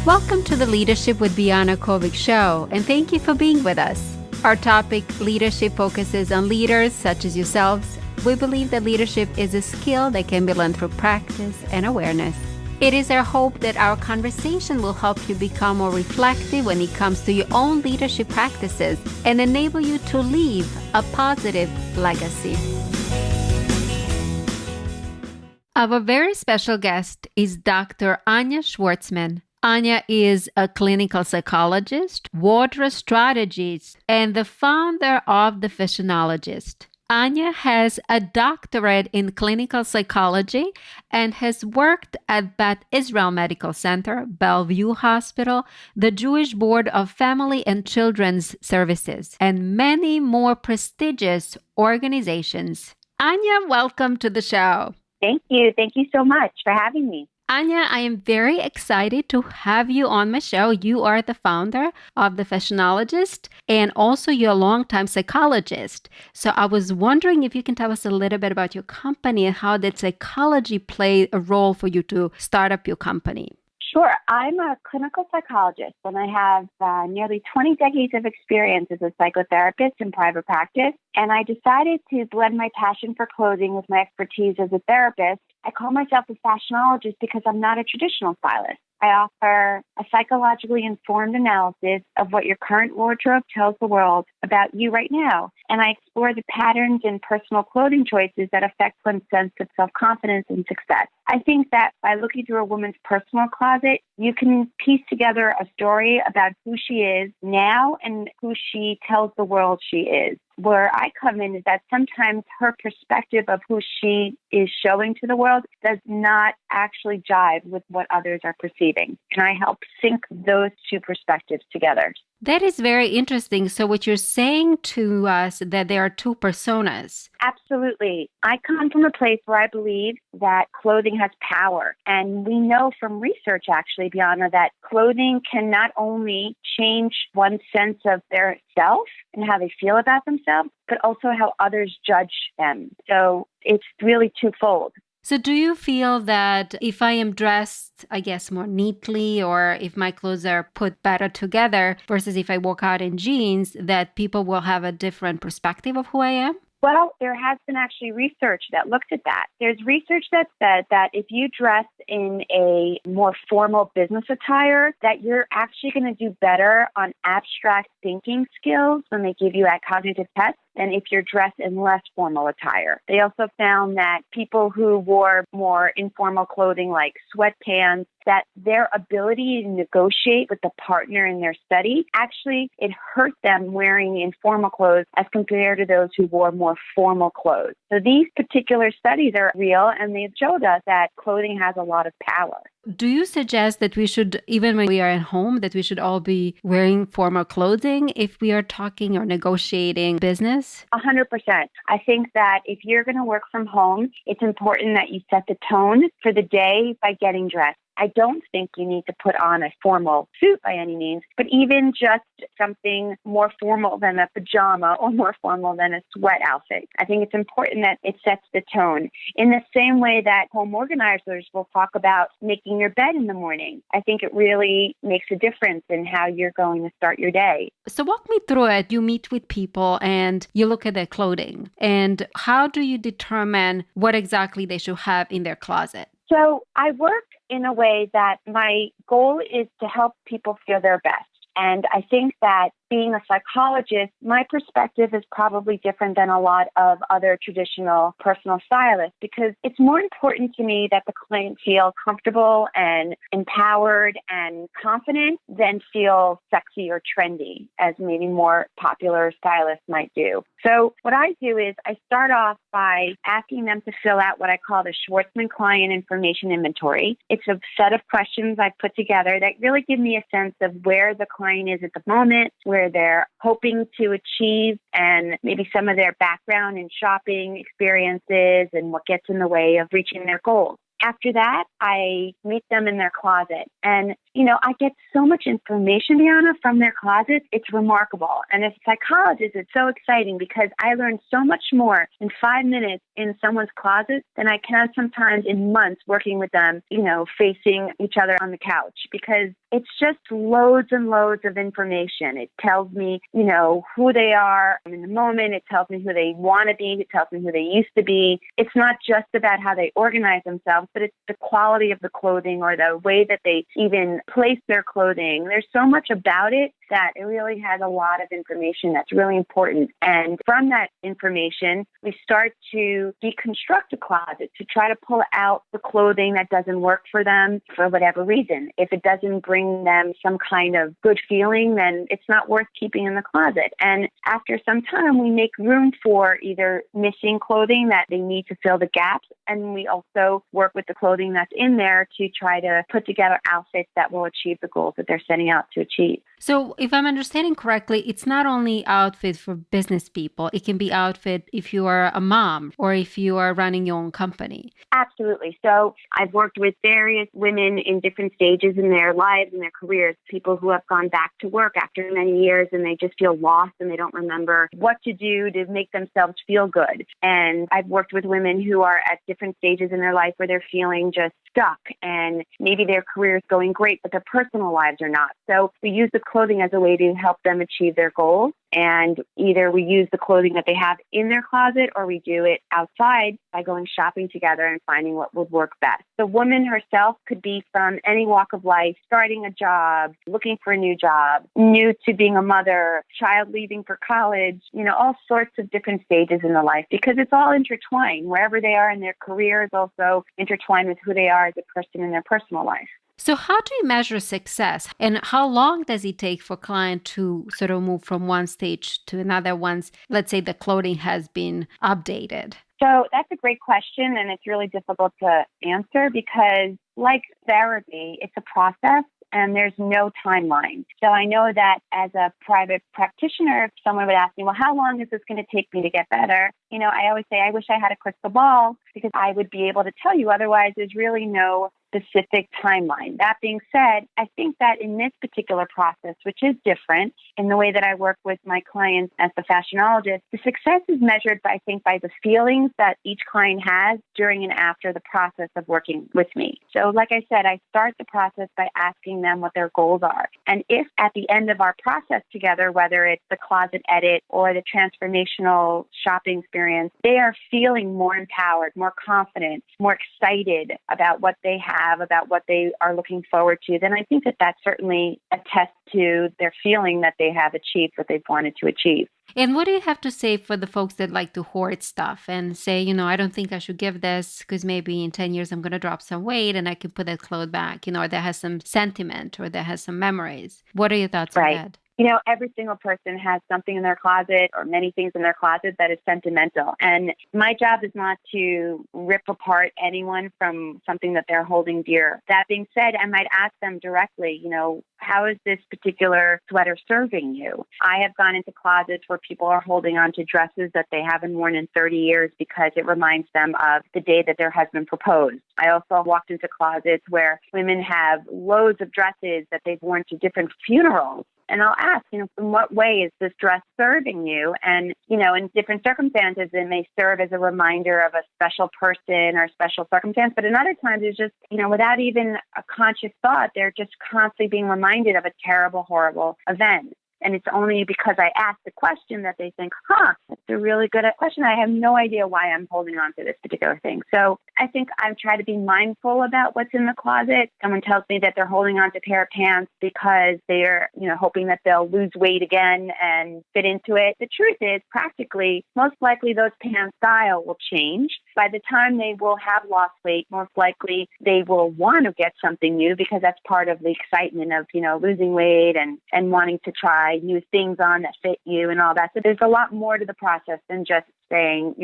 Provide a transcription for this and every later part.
Welcome to the Leadership with Biana Kovic Show, and thank you for being with us. Our topic, leadership, focuses on leaders such as yourselves. We believe that leadership is a skill that can be learned through practice and awareness. It is our hope that our conversation will help you become more reflective when it comes to your own leadership practices and enable you to leave a positive legacy. Our very special guest is Dr. Ania Schwartzman. Ania is a clinical psychologist, wardrobe strategist, and the founder of the Fashionologist. Ania has a doctorate in clinical psychology and has worked at Beth Israel Medical Center, Bellevue Hospital, the Jewish Board of Family and Children's Services, and many more prestigious organizations. Ania, welcome to the show. Thank you. Thank you so much for having me. Ania, I am very excited to have you on my show. You are the founder of the Fashionologist and also you're a longtime psychologist. So I was wondering if you can tell us a little bit about your company and how did psychology play a role for you to start up your company? Sure. I'm a clinical psychologist and I have nearly 20 decades of experience as a psychotherapist in private practice. And I decided to blend my passion for clothing with my expertise as a therapist. I call myself a fashionologist because I'm not a traditional stylist. I offer a psychologically informed analysis of what your current wardrobe tells the world about you right now. And I explore the patterns in personal clothing choices that affect one's sense of self-confidence and success. I think that by looking through a woman's personal closet, you can piece together a story about who she is now and who she tells the world she is. Where I come in is that sometimes her perspective of who she is showing to the world does not actually jive with what others are perceiving. And I help sync those two perspectives together. That is very interesting. So what you're saying to us that there are two personas. Absolutely. I come from a place where I believe that clothing has power. And we know from research, actually, Biana, that clothing can not only change one's sense of their self and how they feel about themselves, but also how others judge them. So it's really twofold. So do you feel that if I am dressed, I guess, more neatly, or if my clothes are put better together versus if I walk out in jeans, that people will have a different perspective of who I am? Well, there has been actually research that looked at that. There's research that said that if you dress in a more formal business attire, that you're actually going to do better on abstract thinking skills when they give you a cognitive test than if you're dressed in less formal attire. They also found that people who wore more informal clothing like sweatpants, that their ability to negotiate with the partner in their study, actually it hurt them wearing informal clothes as compared to those who wore more formal clothes. So these particular studies are real and they've showed us that clothing has a lot of power. Do you suggest that we should, even when we are at home, that we should all be wearing formal clothing if we are talking or negotiating business? 100%. I think that if you're going to work from home, it's important that you set the tone for the day by getting dressed. I don't think you need to put on a formal suit by any means, but even just something more formal than a pajama or more formal than a sweat outfit. I think it's important that it sets the tone. In the same way that home organizers will talk about making your bed in the morning, I think it really makes a difference in how you're going to start your day. So walk me through it. You meet with people and you look at their clothing. And how do you determine what exactly they should have in their closet? So I work in a way that my goal is to help people feel their best. And I think that being a psychologist, my perspective is probably different than a lot of other traditional personal stylists because it's more important to me that the client feel comfortable and empowered and confident than feel sexy or trendy, as maybe more popular stylists might do. So what I do is I start off by asking them to fill out what I call the Schwartzman Client Information Inventory. It's a set of questions I put together that really give me a sense of where the client is at the moment, where they're hoping to achieve, and maybe some of their background in shopping experiences and what gets in the way of reaching their goals. After that, I meet them in their closet. And, I get so much information, Biana, from their closets. It's remarkable. And as a psychologist, it's so exciting because I learn so much more in 5 minutes in someone's closet than I can sometimes in months working with them, facing each other on the couch, because it's just loads and loads of information. It tells me, who they are in the moment. It tells me who they want to be. It tells me who they used to be. It's not just about how they organize themselves, but it's the quality of the clothing or the way that they even place their clothing. There's so much about it that it really has a lot of information that's really important. And from that information, we start to deconstruct a closet to try to pull out the clothing that doesn't work for them for whatever reason. If it doesn't bring them some kind of good feeling, then it's not worth keeping in the closet. And after some time, we make room for either missing clothing that they need to fill the gaps, and we also work with the clothing that's in there to try to put together outfits that will achieve the goals that they're setting out to achieve. So if I'm understanding correctly, it's not only outfit for business people. It can be outfit if you are a mom or if you are running your own company. Absolutely. So I've worked with various women in different stages in their lives and their careers, people who have gone back to work after many years and they just feel lost and they don't remember what to do to make themselves feel good. And I've worked with women who are at different stages in their life where they're feeling just stuck and maybe their career is going great, but their personal lives are not. So we use the clothing as a way to help them achieve their goals. And either we use the clothing that they have in their closet or we do it outside by going shopping together and finding what would work best. The woman herself could be from any walk of life, starting a job, looking for a new job, new to being a mother, child leaving for college, all sorts of different stages in their life, because it's all intertwined. Wherever they are in their career is also intertwined with who they are as a person in their personal life. So how do you measure success, and how long does it take for a client to sort of move from one stage to another once, let's say, the clothing has been updated? So that's a great question, and it's really difficult to answer because, like therapy, it's a process and there's no timeline. So I know that as a private practitioner, if someone would ask me, well, how long is this going to take me to get better? I always say, I wish I had a crystal ball because I would be able to tell you. Otherwise, there's really no specific timeline. That being said, I think that in this particular process, which is different in the way that I work with my clients as the fashionologist, the success is measured by the feelings that each client has during and after the process of working with me. So like I said, I start the process by asking them what their goals are. And if at the end of our process together, whether it's the closet edit or the transformational shopping experience, they are feeling more empowered, more confident, more excited about what they have, about what they are looking forward to, then I think that certainly attests to their feeling that they have achieved what they've wanted to achieve. And what do you have to say for the folks that like to hoard stuff and say, I don't think I should give this because maybe in 10 years I'm going to drop some weight and I can put that clothes back, or that has some sentiment or that has some memories. What are your thoughts on that? Every single person has something in their closet or many things in their closet that is sentimental. And my job is not to rip apart anyone from something that they're holding dear. That being said, I might ask them directly, how is this particular sweater serving you? I have gone into closets where people are holding on to dresses that they haven't worn in 30 years because it reminds them of the day that their husband proposed. I also walked into closets where women have loads of dresses that they've worn to different funerals. And I'll ask, in what way is this dress serving you? And, in different circumstances, it may serve as a reminder of a special person or a special circumstance. But in other times, it's just, without even a conscious thought, they're just constantly being reminded of a terrible, horrible event. And it's only because I asked the question that they think, that's a really good question. I have no idea why I'm holding on to this particular thing. So I think I try to be mindful about what's in the closet. Someone tells me that they're holding on to a pair of pants because they're, hoping that they'll lose weight again and fit into it. The truth is, practically, most likely those pants style will change. By the time they will have lost weight, most likely they will want to get something new because that's part of the excitement of, losing weight and wanting to try new things on that fit you and all that. So there's a lot more to the process than just saying,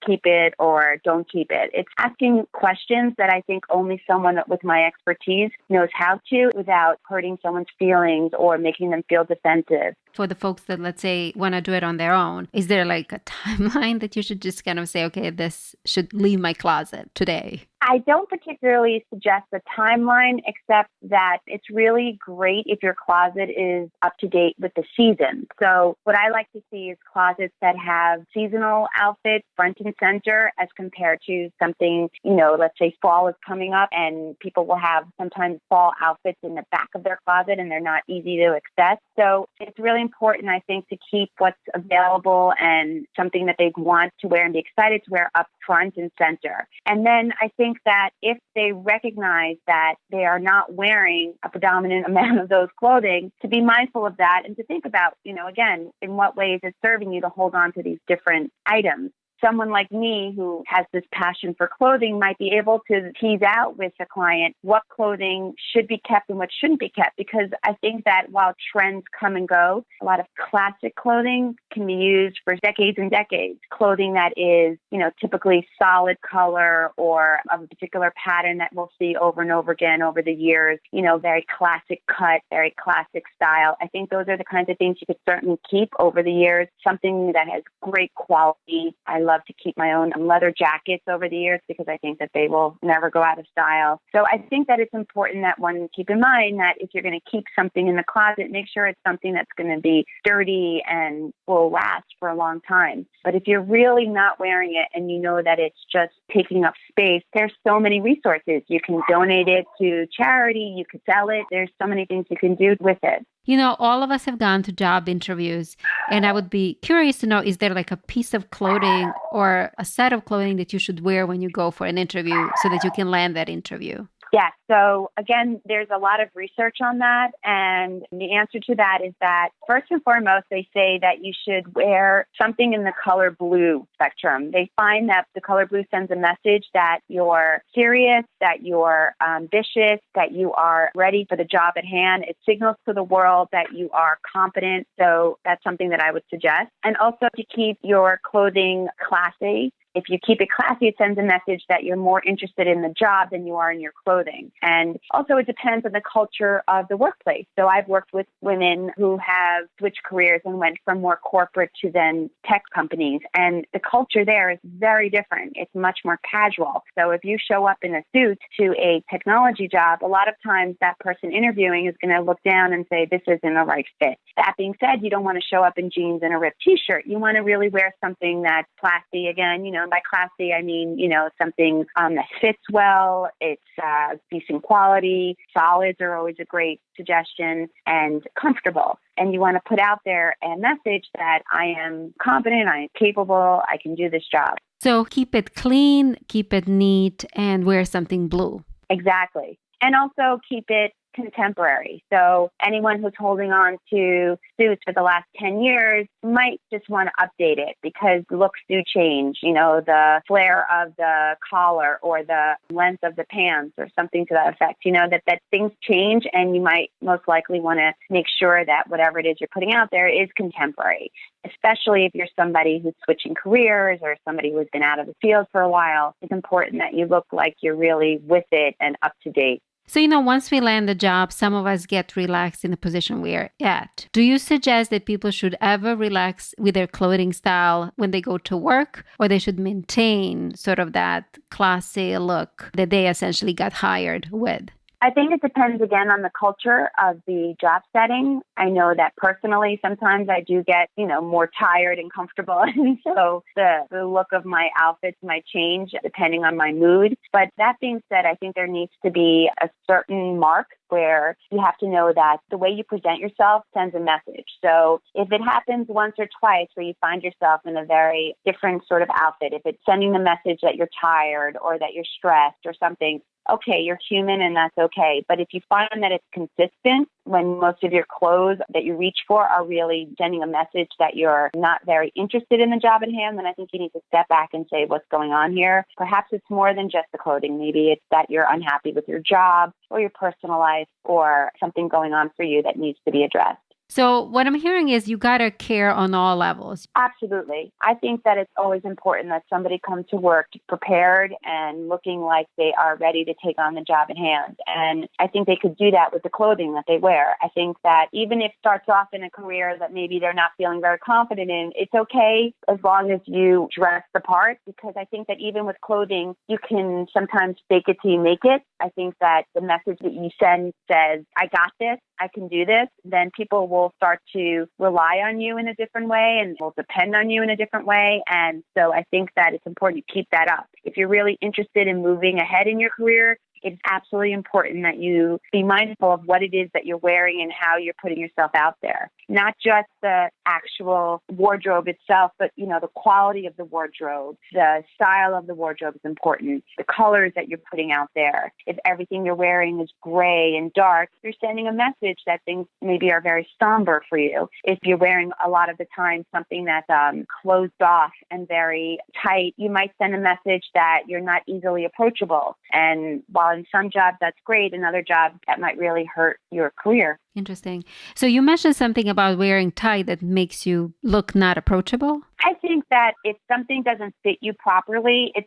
keep it or don't keep it. It's asking questions that I think only someone with my expertise knows how to without hurting someone's feelings or making them feel defensive. For the folks that, let's say, want to do it on their own, is there like a timeline that you should just kind of say, okay, this should leave my closet today? I don't particularly suggest a timeline, except that it's really great if your closet is up to date with the season. So what I like to see is closets that have seasonal outfits front and center as compared to something, let's say fall is coming up and people will have sometimes fall outfits in the back of their closet and they're not easy to access. So it's really important, I think, to keep what's available and something that they want to wear and be excited to wear up front and center. And then I think that if they recognize that they are not wearing a predominant amount of those clothing, to be mindful of that and to think about, again, in what way is it serving you to hold on to these different items. Someone like me who has this passion for clothing might be able to tease out with a client what clothing should be kept and what shouldn't be kept, because I think that while trends come and go, a lot of classic clothing can be used for decades and decades. Clothing that is, typically solid color or of a particular pattern that we'll see over and over again over the years, very classic cut, very classic style. I think those are the kinds of things you could certainly keep over the years. Something that has great quality. I love to keep my own leather jackets over the years because I think that they will never go out of style. So I think that it's important that one keep in mind that if you're going to keep something in the closet, make sure it's something that's going to be sturdy and will last for a long time. But if you're really not wearing it and you know that it's just taking up space, there's so many resources. You can donate it to charity, you could sell it. There's so many things you can do with it. All of us have gone to job interviews, and I would be curious to know, is there like a piece of clothing or a set of clothing that you should wear when you go for an interview so that you can land that interview? Yes. So again, there's a lot of research on that. And the answer to that is that first and foremost, they say that you should wear something in the color blue spectrum. They find that the color blue sends a message that you're serious, that you're ambitious, that you are ready for the job at hand. It signals to the world that you are confident. So that's something that I would suggest. And also to keep your clothing classy. If you keep it classy, it sends a message that you're more interested in the job than you are in your clothing. And also it depends on the culture of the workplace. So I've worked with women who have switched careers and went from more corporate to then tech companies. And the culture there is very different. It's much more casual. So if you show up in a suit to a technology job, a lot of times that person interviewing is going to look down and say, this isn't the right fit. That being said, you don't want to show up in jeans and a ripped t-shirt. You want to really wear something that's classy. Again, by classy, I mean, something that fits well. It's decent quality. Solids are always a great suggestion, and comfortable. And you want to put out there a message that I am confident, I am capable, I can do this job. So keep it clean, keep it neat, and wear something blue. Exactly. And also keep it contemporary. So anyone who's holding on to suits for the last 10 years might just want to update it because looks do change. The flare of the collar or the length of the pants or something to that effect, that things change, and you might most likely want to make sure that whatever it is you're putting out there is contemporary, especially if you're somebody who's switching careers or somebody who's been out of the field for a while. It's important that you look like you're really with it and up to date. So, once we land the job, some of us get relaxed in the position we're at. Do you suggest that people should ever relax with their clothing style when they go to work, or they should maintain sort of that classy look that they essentially got hired with? I think it depends, again, on the culture of the job setting. I know that personally, sometimes I do get, more tired and comfortable. And so the look of my outfits might change depending on my mood. But that being said, I think there needs to be a certain mark where you have to know that the way you present yourself sends a message. So if it happens once or twice where you find yourself in a very different sort of outfit, if it's sending the message that you're tired or that you're stressed or something, okay, you're human and that's okay. But if you find that it's consistent when most of your clothes that you reach for are really sending a message that you're not very interested in the job at hand, then I think you need to step back and say, what's going on here? Perhaps it's more than just the clothing. Maybe it's that you're unhappy with your job or your personal life or something going on for you that needs to be addressed. So what I'm hearing is you got to care on all levels. Absolutely. I think that it's always important that somebody comes to work prepared and looking like they are ready to take on the job at hand. And I think they could do that with the clothing that they wear. I think that even if it starts off in a career that maybe they're not feeling very confident in, it's okay as long as you dress the part, because I think that even with clothing, you can sometimes fake it till you make it. I think that the message that you send says, I got this, I can do this, then people will start to rely on you in a different way and will depend on you in a different way. And so I think that it's important to keep that up. If you're really interested in moving ahead in your career, it's absolutely important that you be mindful of what it is that you're wearing and how you're putting yourself out there. Not just the actual wardrobe itself, but, the quality of the wardrobe, the style of the wardrobe is important, the colors that you're putting out there. If everything you're wearing is gray and dark, you're sending a message that things maybe are very somber for you. If you're wearing a lot of the time something that's closed off and very tight, you might send a message that you're not easily approachable. And while in some jobs that's great, in other jobs that might really hurt your career. Interesting. So you mentioned something about wearing tie that makes you look not approachable. I think that if something doesn't fit you properly, it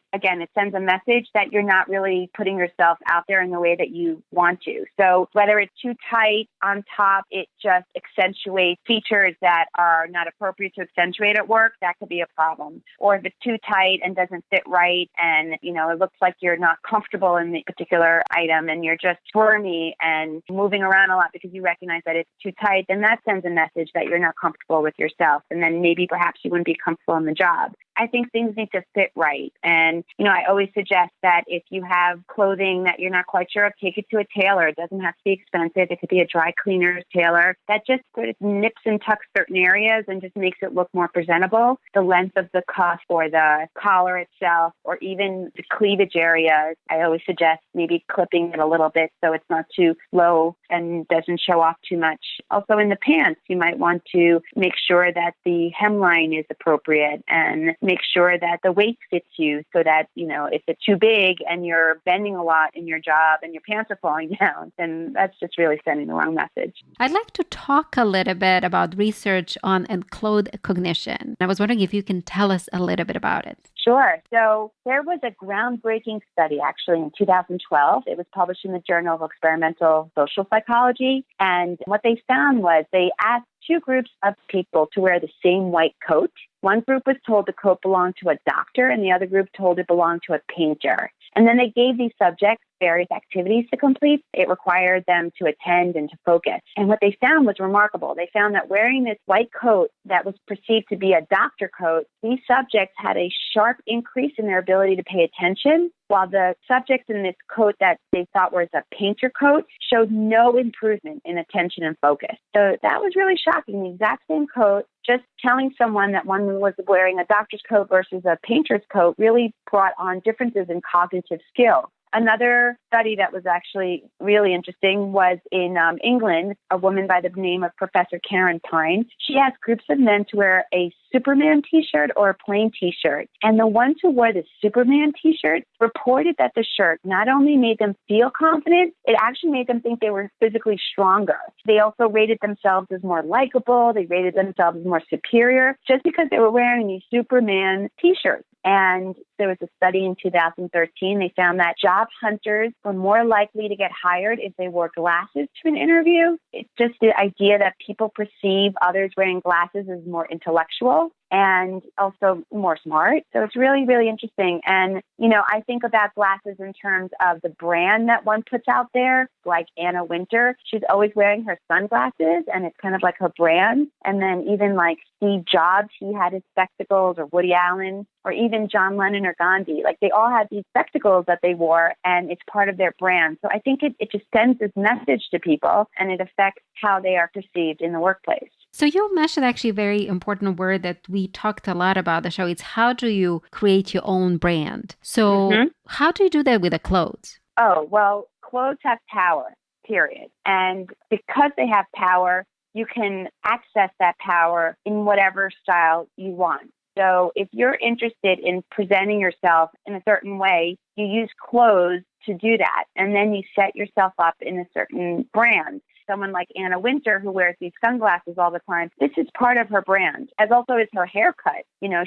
sends a message that you're not really putting yourself out there in the way that you want to. So whether it's too tight on top, it just accentuates features that are not appropriate to accentuate at work, that could be a problem. Or if it's too tight and doesn't fit right and, it looks like you're not comfortable in the particular item and you're just squirmy and moving around a lot because you recognize that it's too tight, then that sends a message that you're not comfortable with yourself. And then maybe perhaps you wouldn't be comfortable in the job. I think things need to fit right. And, I always suggest that if you have clothing that you're not quite sure of, take it to a tailor. It doesn't have to be expensive. It could be a dry cleaner's tailor that just sort of nips and tucks certain areas and just makes it look more presentable. The length of the cuff or the collar itself or even the cleavage areas, I always suggest maybe clipping it a little bit so it's not too low and doesn't show off too much. Also in the pants, you might want to make sure that the hemline is appropriate and make sure that the waist fits you so that, if it's too big and you're bending a lot in your job and your pants are falling down, then that's just really sending the wrong message. I'd like to talk a little bit about research on clothes cognition. I was wondering if you can tell us a little bit about it. Sure. So there was a groundbreaking study actually in 2012. It was published in the Journal of Experimental Social Psychology. And what they found was they asked two groups of people to wear the same white coat. One group was told the coat belonged to a doctor and the other group told it belonged to a painter. And then they gave these subjects various activities to complete. It required them to attend and to focus. And what they found was remarkable. They found that wearing this white coat that was perceived to be a doctor coat, these subjects had a sharp increase in their ability to pay attention, while the subjects in this coat that they thought was a painter coat showed no improvement in attention and focus. So that was really shocking. The exact same coat, just telling someone that one was wearing a doctor's coat versus a painter's coat really brought on differences in cognitive skill. Another study that was actually really interesting was in England, a woman by the name of Professor Karen Pine. She asked groups of men to wear a Superman t-shirt or a plain t-shirt. And the ones who wore the Superman t-shirt reported that the shirt not only made them feel confident, it actually made them think they were physically stronger. They also rated themselves as more likable. They rated themselves as more superior just because they were wearing these Superman t-shirts. And there was a study in 2013. They found that job hunters were more likely to get hired if they wore glasses to an interview. It's just the idea that people perceive others wearing glasses as more intellectual and also more smart. So it's really, really interesting. And, I think about glasses in terms of the brand that one puts out there, like Anna Wintour. She's always wearing her sunglasses, and it's kind of like her brand. And then even like Steve Jobs, he had his spectacles, or Woody Allen, or even John Lennon or Gandhi. Like they all had these spectacles that they wore, and it's part of their brand. So I think it just sends this message to people, and it affects how they are perceived in the workplace. So you mentioned actually a very important word that we talked a lot about the show. It's how do you create your own brand? So how do you do that with the clothes? Oh, well, clothes have power, period. And because they have power, you can access that power in whatever style you want. So if you're interested in presenting yourself in a certain way, you use clothes to do that. And then you set yourself up in a certain brand. someone like Anna Winter, who wears these sunglasses all the time, this is part of her brand, as also is her haircut.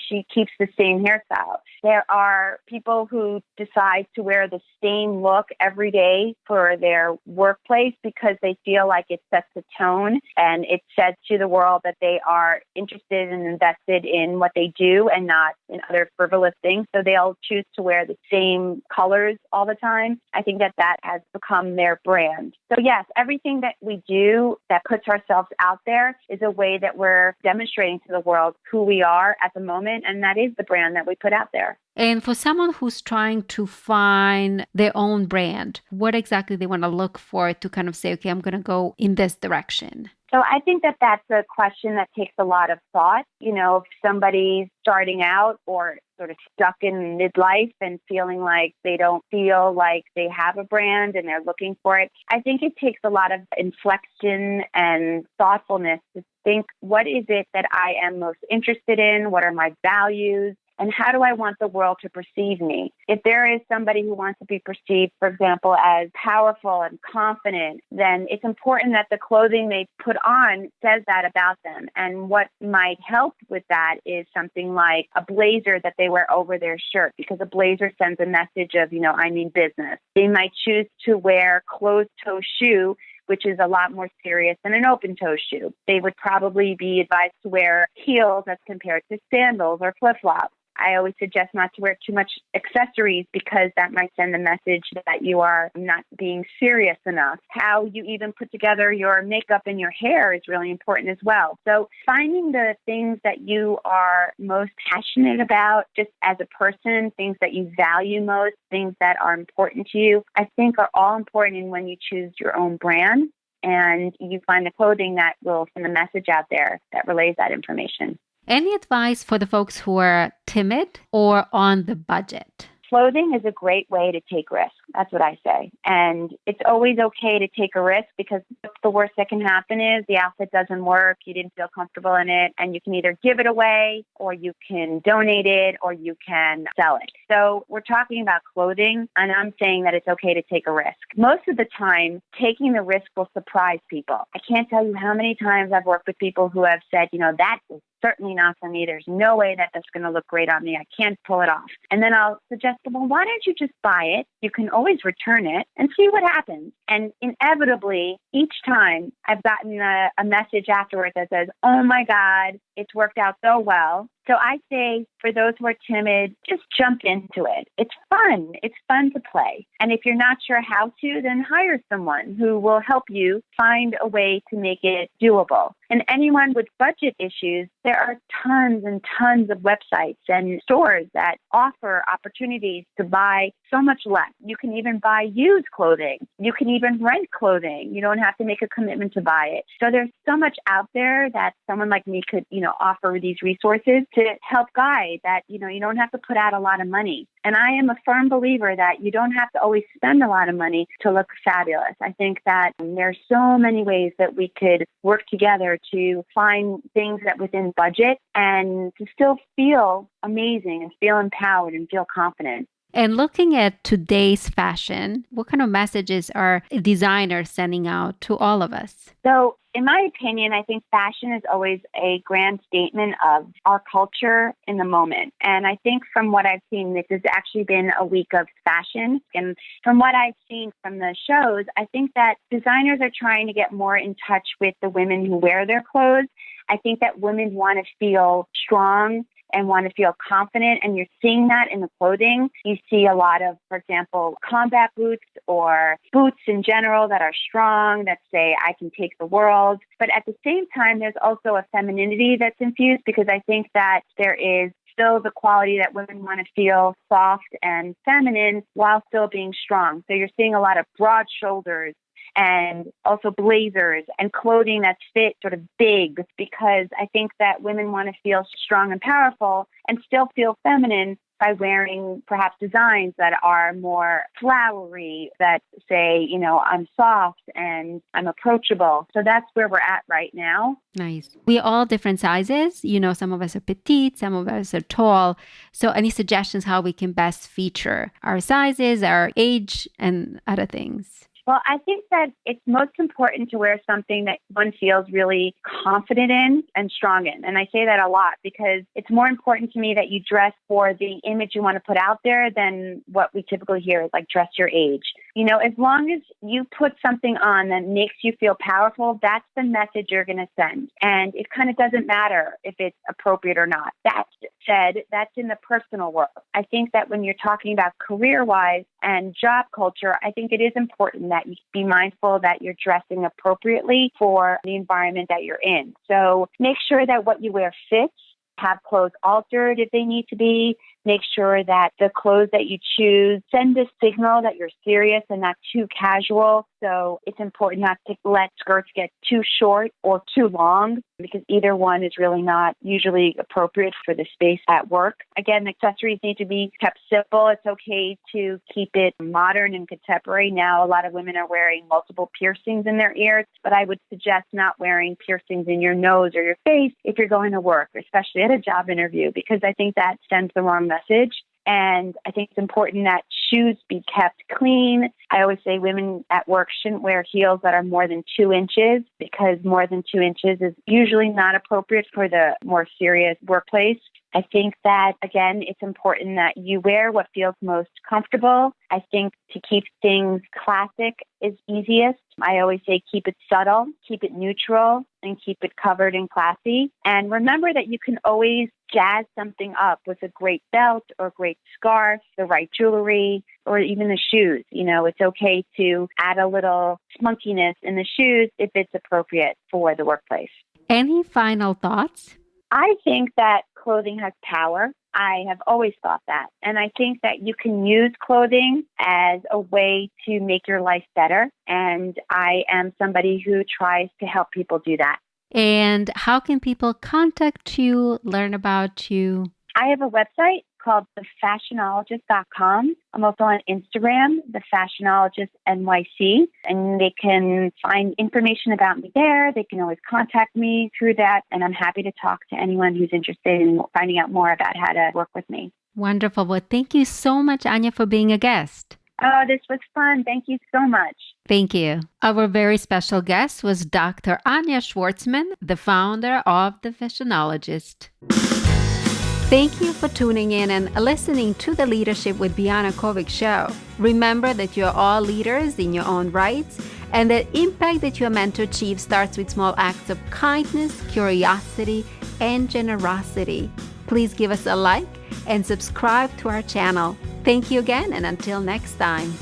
She keeps the same hairstyle. There are people who decide to wear the same look every day for their workplace because they feel like it sets a tone and it says to the world that they are interested and invested in what they do and not in other frivolous things. So they'll choose to wear the same colors all the time. I think that has become their brand. So yes, everything that we do that puts ourselves out there is a way that we're demonstrating to the world who we are at the moment, and that is the brand that we put out there. And for someone who's trying to find their own brand, what exactly they want to look for to kind of say, okay, I'm going to go in this direction? So I think that that's a question that takes a lot of thought. If somebody's starting out or sort of stuck in midlife and feeling like they don't feel like they have a brand and they're looking for it, I think it takes a lot of inflection and thoughtfulness to think, what is it that I am most interested in? What are my values? And how do I want the world to perceive me? If there is somebody who wants to be perceived, for example, as powerful and confident, then it's important that the clothing they put on says that about them. And what might help with that is something like a blazer that they wear over their shirt, because a blazer sends a message of, I mean business. They might choose to wear closed-toe shoe, which is a lot more serious than an open-toe shoe. They would probably be advised to wear heels as compared to sandals or flip-flops. I always suggest not to wear too much accessories because that might send a message that you are not being serious enough. How you even put together your makeup and your hair is really important as well. So finding the things that you are most passionate about just as a person, things that you value most, things that are important to you, I think are all important in when you choose your own brand and you find the clothing that will send a message out there that relays that information. Any advice for the folks who are timid or on the budget? Clothing is a great way to take risks. That's what I say. And it's always okay to take a risk because the worst that can happen is the outfit doesn't work, you didn't feel comfortable in it, and you can either give it away or you can donate it or you can sell it. So we're talking about clothing, and I'm saying that it's okay to take a risk. Most of the time, taking the risk will surprise people. I can't tell you how many times I've worked with people who have said, that is certainly not for me. There's no way that that's going to look great on me. I can't pull it off. And then I'll suggest, well, why don't you just buy it? You can always return it and see what happens. And inevitably, each time I've gotten a message afterwards that says, oh my God, it's worked out so well. So I say for those who are timid, just jump into it. It's fun. It's fun to play. And if you're not sure how to, then hire someone who will help you find a way to make it doable. And anyone with budget issues, there are tons and tons of websites and stores that offer opportunities to buy so much less. You can even buy used clothing. You can even rent clothing. You don't have to make a commitment to buy it. So there's so much out there that someone like me could, offer these resources to help guide that, you don't have to put out a lot of money. And I am a firm believer that you don't have to always spend a lot of money to look fabulous. I think that there's so many ways that we could work together to find things that within budget and to still feel amazing and feel empowered and feel confident. And looking at today's fashion, what kind of messages are designers sending out to all of us? So, in my opinion, I think fashion is always a grand statement of our culture in the moment. And I think from what I've seen, this has actually been a week of fashion. And from what I've seen from the shows, I think that designers are trying to get more in touch with the women who wear their clothes. I think that women want to feel strong and want to feel confident. And you're seeing that in the clothing. You see a lot of, for example, combat boots or boots in general that are strong, that say, I can take the world. But at the same time, there's also a femininity that's infused because I think that there is still the quality that women want to feel soft and feminine while still being strong. So you're seeing a lot of broad shoulders and also blazers and clothing that's fit sort of big because I think that women want to feel strong and powerful and still feel feminine by wearing perhaps designs that are more flowery, that say, I'm soft and I'm approachable. So that's where we're at right now. Nice. We're all different sizes. Some of us are petite, some of us are tall. So any suggestions how we can best feature our sizes, our age, and other things? Well, I think that it's most important to wear something that one feels really confident in and strong in. And I say that a lot because it's more important to me that you dress for the image you want to put out there than what we typically hear is like dress your age. As long as you put something on that makes you feel powerful, that's the message you're going to send. And it kind of doesn't matter if it's appropriate or not. That said, that's in the personal world. I think that when you're talking about career-wise and job culture, I think it is important that you be mindful that you're dressing appropriately for the environment that you're in. So make sure that what you wear fits. Have clothes altered if they need to be. Make sure that the clothes that you choose send a signal that you're serious and not too casual. So it's important not to let skirts get too short or too long because either one is really not usually appropriate for the space at work. Again, accessories need to be kept simple. It's okay to keep it modern and contemporary. Now, a lot of women are wearing multiple piercings in their ears, but I would suggest not wearing piercings in your nose or your face if you're going to work, especially at a job interview, because I think that sends the wrong message. And I think it's important that shoes be kept clean. I always say women at work shouldn't wear heels that are more than 2 inches because more than 2 inches is usually not appropriate for the more serious workplace. I think that, again, it's important that you wear what feels most comfortable. I think to keep things classic is easiest. I always say keep it subtle, keep it neutral, and keep it covered and classy. And remember that you can always jazz something up with a great belt or great scarf, the right jewelry, or even the shoes. It's okay to add a little spunkiness in the shoes if it's appropriate for the workplace. Any final thoughts? I think that clothing has power. I have always thought that. And I think that you can use clothing as a way to make your life better. And I am somebody who tries to help people do that. And how can people contact you, learn about you? I have a website called Fashionologist.com. I'm also on Instagram, The Fashionologist NYC, and they can find information about me there. They can always contact me through that, and I'm happy to talk to anyone who's interested in finding out more about how to work with me. Wonderful. Well, thank you so much, Ania, for being a guest. Oh, this was fun. Thank you so much. Thank you. Our very special guest was Dr. Ania Schwartzman, the founder of The Fashionologist. Thank you for tuning in and listening to the Leadership with Biana Kovic Show. Remember that you're all leaders in your own rights, and the impact that you're meant to achieve starts with small acts of kindness, curiosity, and generosity. Please give us a like and subscribe to our channel. Thank you again, and until next time.